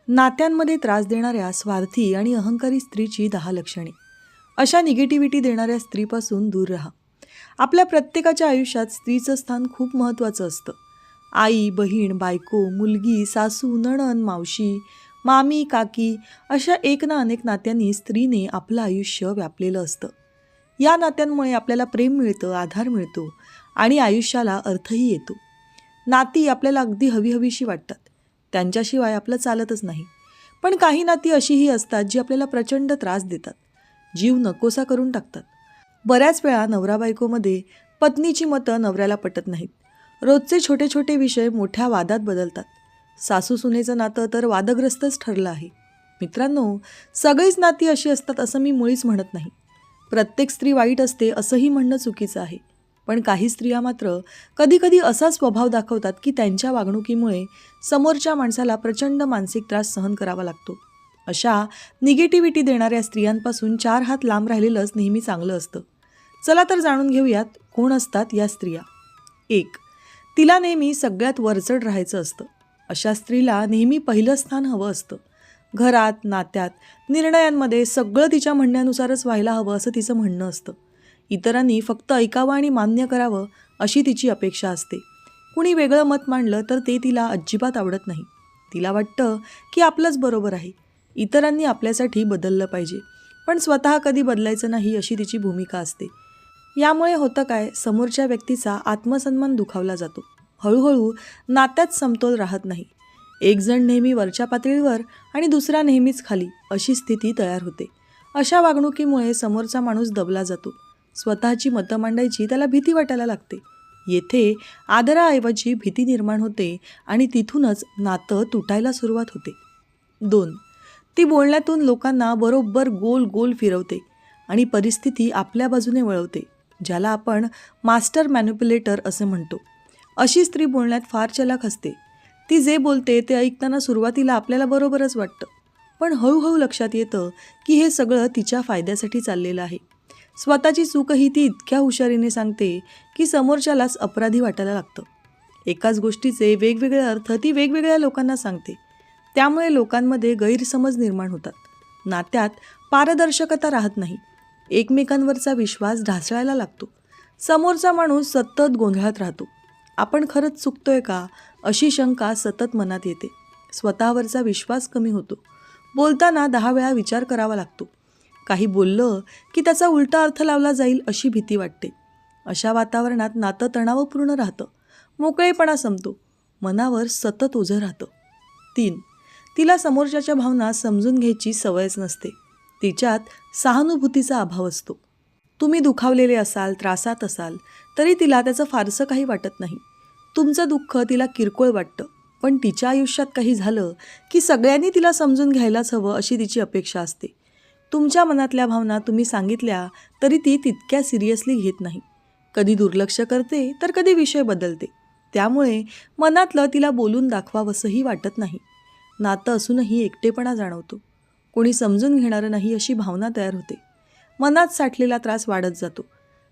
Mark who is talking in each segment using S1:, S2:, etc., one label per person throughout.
S1: नात्यांमध्ये त्रास देणाऱ्या स्वार्थी आणि अहंकारी स्त्रीची 10 लक्षणे. अशा निगेटिव्हिटी देणाऱ्या स्त्रीपासून दूर राहा. आपल्या प्रत्येकाच्या आयुष्यात स्त्रीचं स्थान खूप महत्त्वाचं असतं. आई, बहीण, बायको, मुलगी, सासू, नणंद, मावशी, मामी, काकी अशा एक ना अनेक नात्यांनी स्त्रीने आपलं आयुष्य व्यापलेलं असतं. या नात्यांमुळे आपल्याला प्रेम मिळतं, आधार मिळतो आणि आयुष्याला अर्थही येतो. नाती आपल्याला अगदी हवीहवीशी वाटतात. त्यांच्याशिवाय आपलं चालतच नाही. पण काही नाती अशीही असतात जी आपल्याला प्रचंड त्रास देतात, जीव नकोसा करून टाकतात. बऱ्याच वेळा नवरा बायकोमध्ये पत्नीची मतं नवऱ्याला पटत नाहीत. रोजचे छोटे छोटे विषय मोठ्या वादात बदलतात. सासू सुनेचं नातं तर वादग्रस्तच ठरलं आहे. मित्रांनो, सगळीच नाती अशी असतात असं मी मुळीच म्हणत नाही. प्रत्येक स्त्री वाईट असते असंही म्हणणं चुकीचं आहे. पण काही स्त्रिया मात्र कधीकधी असा स्वभाव दाखवतात की त्यांच्या वागणुकीमुळे समोरच्या माणसाला प्रचंड मानसिक त्रास सहन करावा लागतो. अशा निगेटिव्हिटी देणाऱ्या स्त्रियांपासून 4 हात लांब राहिलेलंच नेहमी चांगलं असतं. चला तर जाणून घेऊयात कोण असतात या स्त्रिया. 1. तिला नेहमी सगळ्यात वरचढ राहायचं असतं. अशा स्त्रीला नेहमी पहिलं स्थान हवं असतं. घरात, नात्यात, निर्णयांमध्ये सगळं तिच्या म्हणण्यानुसारच व्हायला हवं असं तिचं म्हणणं असतं. इतरांनी फक्त ऐकावं आणि मान्य करावं अशी तिची अपेक्षा असते. कुणी वेगळं मत मांडलं तर ते तिला अजिबात आवडत नाही. तिला वाटतं की आपलंच बरोबर आहे, इतरांनी आपल्यासाठी बदललं पाहिजे, पण स्वतः कधी बदलायचं नाही अशी तिची भूमिका असते. यामुळे होतं काय, समोरच्या व्यक्तीचा आत्मसन्मान दुखावला जातो. हळूहळू नात्यात समतोल राहत नाही. एक जण नेहमी वरच्या पातळीवर आणि दुसरा नेहमीच खाली अशी स्थिती तयार होते. अशा वागणुकीमुळे समोरचा माणूस दबला जातो. स्वतःची मतं मांडायची त्याला भीती वाटायला लागते. येथे आदराऐवजी भीती निर्माण होते आणि तिथूनच नातं तुटायला सुरुवात होते. 2. ती बोलण्यातून लोकांना बरोबर गोल गोल फिरवते आणि परिस्थिती आपल्या बाजूने वळवते, ज्याला आपण मास्टर मॅनिप्युलेटर असे म्हणतो. अशी स्त्री बोलण्यात फार चलाख असते. ती जे बोलते ते ऐकताना सुरुवातीला आपल्याला बरोबरच वाटतं, पण हळूहळू लक्षात येतं की हे सगळं तिच्या फायद्यासाठी चाललेलं आहे. स्वतःची चूकही ती इतक्या हुशारीने सांगते की समोरच्यालाच अपराधी वाटायला लागतं. एकाच गोष्टीचे वेगवेगळे अर्थ ती वेगवेगळ्या लोकांना सांगते. त्यामुळे लोकांमध्ये गैरसमज निर्माण होतात. नात्यात पारदर्शकता राहत नाही. एकमेकांवरचा विश्वास ढासळायला लागतो. समोरचा माणूस सतत गोंधळात राहतो. आपण खरंच चुकतोय का अशी शंका सतत मनात येते. स्वतःवरचा विश्वास कमी होतो. बोलताना 10 वेळा विचार करावा लागतो. काही बोललं की त्याचा उलटा अर्थ लावला जाईल अशी भीती वाटते. अशा वातावरणात नातं तणावपूर्ण राहतं. मोकळेपणा संपतो. मनावर सतत ओझं राहतं. 3. तिला समोरच्याच्या भावना समजून घ्यायची सवयच नसते. तिच्यात सहानुभूतीचा अभाव असतो. तुम्ही दुखावलेले असाल, त्रासात असाल तरी तिला त्याचं फारसं काही वाटत नाही. तुमचं दुःख तिला किरकोळ वाटतं, पण तिच्या आयुष्यात काही झालं की सगळ्यांनी तिला समजून घ्यायलाच हवं अशी तिची अपेक्षा असते. तुमच्या मनातल्या भावना तुम्ही सांगितल्या तरी ती तितक्या सिरियसली घेत नाही. कधी दुर्लक्ष करते तर कधी विषय बदलते. त्यामुळे मनातलं तिला बोलून दाखवावंसंही वाटत नाही. नातं असूनही एकटेपणा जाणवतो. कोणी समजून घेणारं नाही अशी भावना तयार होते. मनात साठलेला त्रास वाढत जातो.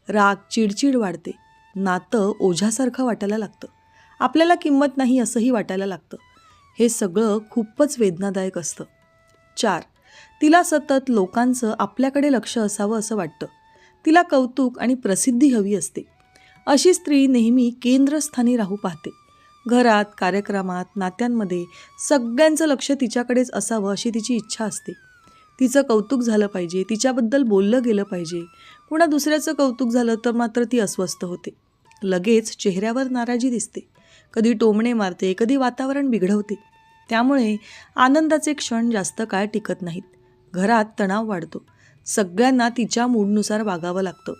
S1: राग, चिडचिड वाढते. नातं ओझ्यासारखं वाटायला लागतं. आपल्याला किंमत नाही असंही वाटायला लागतं. हे सगळं खूपच वेदनादायक असतं. 4. तिला सतत लोकांचं आपल्याकडे लक्ष असावं असं वाटतं. तिला कौतुक आणि प्रसिद्धी हवी असते. अशी स्त्री नेहमी केंद्रस्थानी राहू पाहते. घरात, कार्यक्रमात, नात्यांमध्ये सगळ्यांचं लक्ष तिच्याकडेच असावं अशी तिची इच्छा असते. तिचं कौतुक झालं पाहिजे, तिच्याबद्दल बोललं गेलं पाहिजे. कुणा दुसऱ्याचं कौतुक झालं तर मात्र ती अस्वस्थ होते. लगेच चेहऱ्यावर नाराजी दिसते. कधी टोमणे मारते, कधी वातावरण बिघडवते. त्यामुळे आनंदाचे क्षण जास्त काळ टिकत नाहीत. घरात तणाव वाढतो. सगळ्यांना तिच्या मूडनुसार वागावं लागतं.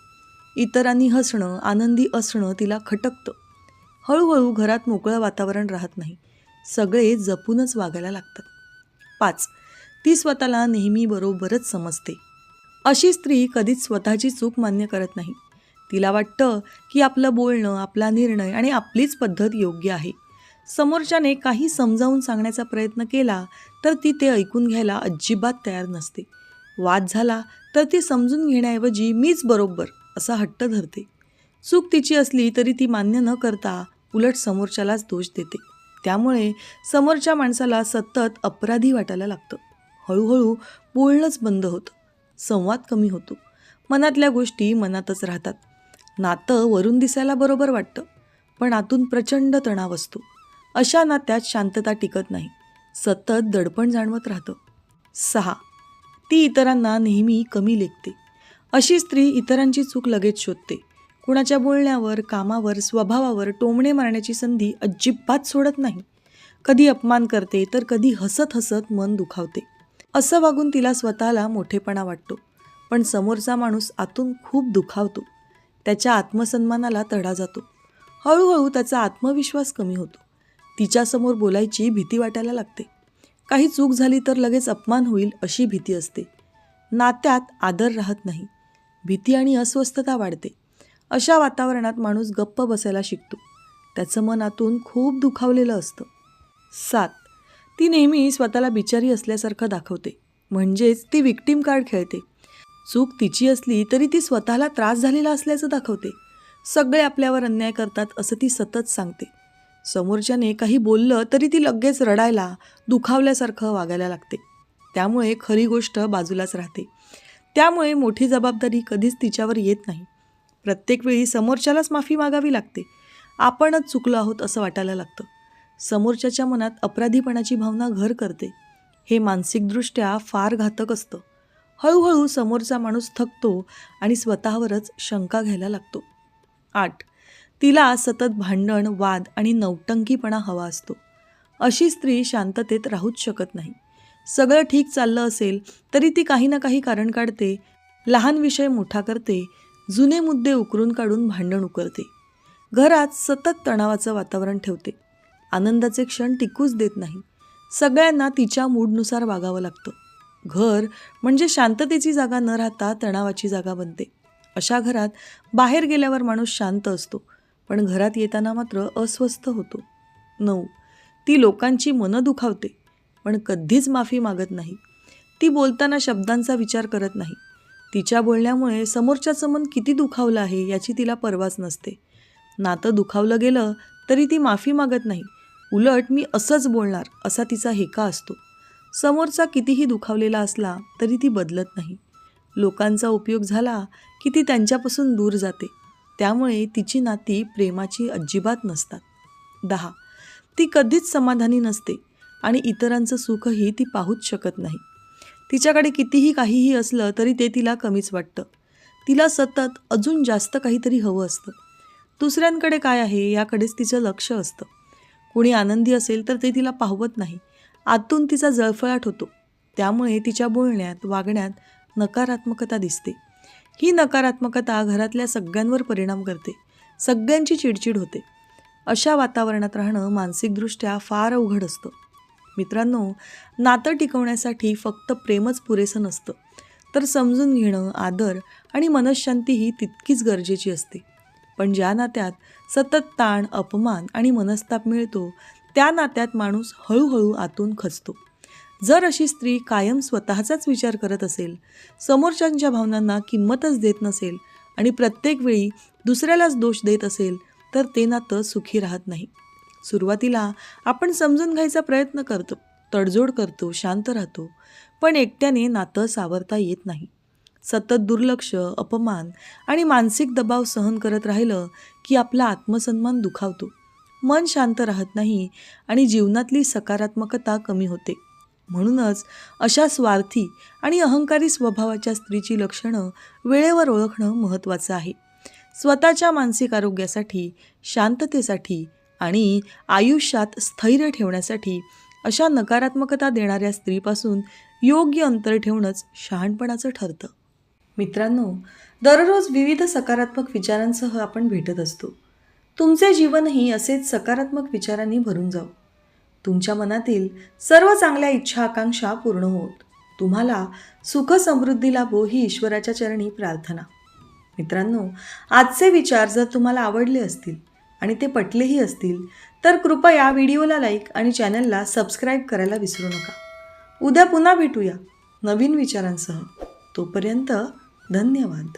S1: इतरांनी हसणं, आनंदी असणं तिला खटकतं. हळूहळू घरात मोकळं वातावरण राहत नाही. सगळे जपूनच वागायला लागतात. 5. ती स्वतःला नेहमी बरोबरच समजते. अशी स्त्री कधीच स्वतःची चूक मान्य करत नाही. तिला वाटतं की आपलं बोलणं, आपला निर्णय आणि आपलीच पद्धत योग्य आहे. समोरच्याने काही समजावून सांगण्याचा प्रयत्न केला तर ती ते ऐकून घ्यायला अजिबात तयार नसते. वाद झाला तर ती समजून घेण्याऐवजी मीच बरोबर असा हट्ट धरते. चूक तिची असली तरी ती मान्य न करता उलट समोरच्यालाच दोष देते. त्यामुळे समोरच्या माणसाला सतत अपराधी वाटायला लागतं. हळूहळू बोलणंच बंद होतं, संवाद कमी होतो, मनातल्या गोष्टी मनातच राहतात. नातं वरून दिसायला बरोबर वाटतं, पण आतून प्रचंड तणाव असतो. अशा नात्यात शांतता टिकत नाही, सतत दडपण जाणवत राहतं. 6. ती इतरांना नेहमी कमी लेखते. अशी स्त्री इतरांची चूक लगेच शोधते. कुणाच्या बोलण्यावर, कामावर, स्वभावावर टोमणे मारण्याची संधी अजिबात सोडत नाही. कधी अपमान करते तर कधी हसत हसत मन दुखावते. असं वागून तिला स्वतःला मोठेपणा वाटतो, पण समोरचा माणूस आतून खूप दुखावतो. त्याच्या आत्मसन्मानाला तडा जातो. हळूहळू त्याचा आत्मविश्वास कमी होतो. तिच्यासमोर बोलायची भीती वाटायला लागते. काही चूक झाली तर लगेच अपमान होईल अशी भीती असते. नात्यात आदर राहत नाही. भीती आणि अस्वस्थता वाढते. अशा वातावरणात माणूस गप्प बसायला शिकतो. त्याचं मन आतून खूप दुखावलेलं असतं. 7. ती नेहमी स्वतःला बिचारी असल्यासारखं दाखवते, म्हणजेच ती विक्टिम कार्ड खेळते. चूक तिची असली तरी ती स्वतःला त्रास झालेला असल्याचं दाखवते. सगळे आपल्यावर अन्याय करतात असं ती सतत सांगते. समोरच्याने काही बोललं तरी ती लगेच रडायला, दुखावल्यासारखं वागायला लागते. त्यामुळे खरी गोष्ट बाजूलाच राहते. त्यामुळे मोठी जबाबदारी कधीच तिच्यावर येत नाही. प्रत्येक वेळी समोरच्यालाच माफी मागावी लागते. आपणच चुकलो आहोत असं वाटायला लागतं. समोरच्याच्या मनात अपराधीपणाची भावना घर करते. हे मानसिकदृष्ट्या फार घातक असतं. हळूहळू समोरचा माणूस थकतो आणि स्वतःवरच शंका घ्यायला लागतो. 8. तिला सतत भांडण, वाद आणि नौटंकीपणा हवा असतो. अशी स्त्री शांततेत राहूच शकत नाही. सगळं ठीक चाललं असेल तरी ती काही ना काही कारण काढते, लहान विषय मोठा करते, जुने मुद्दे उकरून काढून भांडण उकरते. घरात सतत तणावाचं वातावरण ठेवते. आनंदाचे क्षण टिकूच देत नाही. सगळ्यांना तिच्या मूडनुसार वागावं लागतं. घर म्हणजे शांततेची जागा न राहता तणावाची जागा बनते. अशा घरात बाहेर गेल्यावर माणूस शांत असतो, पण घरात येताना मात्र अस्वस्थ होतो. 9. ती लोकांची मनं दुखावते, पण कधीच माफी मागत नाही. ती बोलताना शब्दांचा विचार करत नाही. तिच्या बोलण्यामुळे समोरच्याचं मन किती दुखावलं आहे याची तिला पर्वाच नसते. नातं दुखावलं गेलं तरी ती माफी मागत नाही. उलट मी असंच बोलणार असा तिचा हेका असतो. समोरचा कितीही दुखावलेला असला तरी ती बदलत नाही. लोकांचा उपयोग झाला की ती त्यांच्यापासून दूर जाते. त्यामुळे तिची नाती प्रेमाची अजिबात नसतात. 10. ती कधीच समाधानी नसते आणि इतरांचं सुखही ती पाहूच शकत नाही. तिच्याकडे कितीही काहीही असलं तरी ते तिला कमीच वाटतं. तिला सतत अजून जास्त काहीतरी हवं असतं. दुसऱ्यांकडे काय आहे याकडेच तिचं लक्ष असतं. कुणी आनंदी असेल तर ते तिला पाहवत नाही. आतून तिचा जळफळाट होतो. त्यामुळे तिच्या बोलण्यात, वागण्यात नकारात्मकता दिसते. ही नकारात्मकता घरातल्या सगळ्यांवर परिणाम करते. सगळ्यांची चिडचिड होते. अशा वातावरणात राहणं मानसिकदृष्ट्या फार अवघड असतं. मित्रांनो, नातं टिकवण्यासाठी फक्त प्रेमच पुरेसं नसतं, तर समजून घेणं, आदर आणि मनःशांतीही तितकीच गरजेची असते. पण ज्या नात्यात सतत ताण, अपमान आणि मनस्ताप मिळतो, त्या नात्यात माणूस हळूहळू आतून खचतो. जर अशी स्त्री कायम स्वतःचाच विचार करत असेल, समोरच्यांच्या भावनांना किंमतच देत नसेल आणि प्रत्येक वेळी दुसऱ्यालाच दोष देत असेल, तर ते नातं सुखी राहत नाही. सुरुवातीला आपण समजून घ्यायचा प्रयत्न करतो, तडजोड करतो, शांत राहतो, पण एकट्याने नातं सावरता येत नाही. सतत दुर्लक्ष, अपमान आणि मानसिक दबाव सहन करत राहिलं की आपला आत्मसन्मान दुखावतो, मन शांत राहत नाही आणि जीवनातली सकारात्मकता कमी होते. म्हणूनच अशा स्वार्थी आणि अहंकारी स्वभावाच्या स्त्रीची लक्षणं वेळेवर ओळखणं महत्त्वाचं आहे. स्वतःच्या मानसिक आरोग्यासाठी, शांततेसाठी आणि आयुष्यात स्थैर्य ठेवण्यासाठी अशा नकारात्मकता देणाऱ्या स्त्रीपासून योग्य अंतर ठेवणंच शहाणपणाचं ठरतं. मित्रांनो, दररोज विविध सकारात्मक विचारांसह आपण भेटत असतो. तुमचे जीवनही असेच सकारात्मक विचारांनी भरून जावो. तुमच्या मनातील सर्व चांगल्या इच्छा आकांक्षा पूर्ण होत. तुम्हाला सुख समृद्धी लाभो ही ईश्वराच्या चरणी प्रार्थना. मित्रांनो, आजचे विचार जर तुम्हाला आवडले असतील आणि ते पटलेही असतील तर कृपया व्हिडिओला लाईक आणि चॅनलला सबस्क्राईब करायला विसरू नका. उद्या पुन्हा भेटूया नवीन विचारांसह. तोपर्यंत धन्यवाद.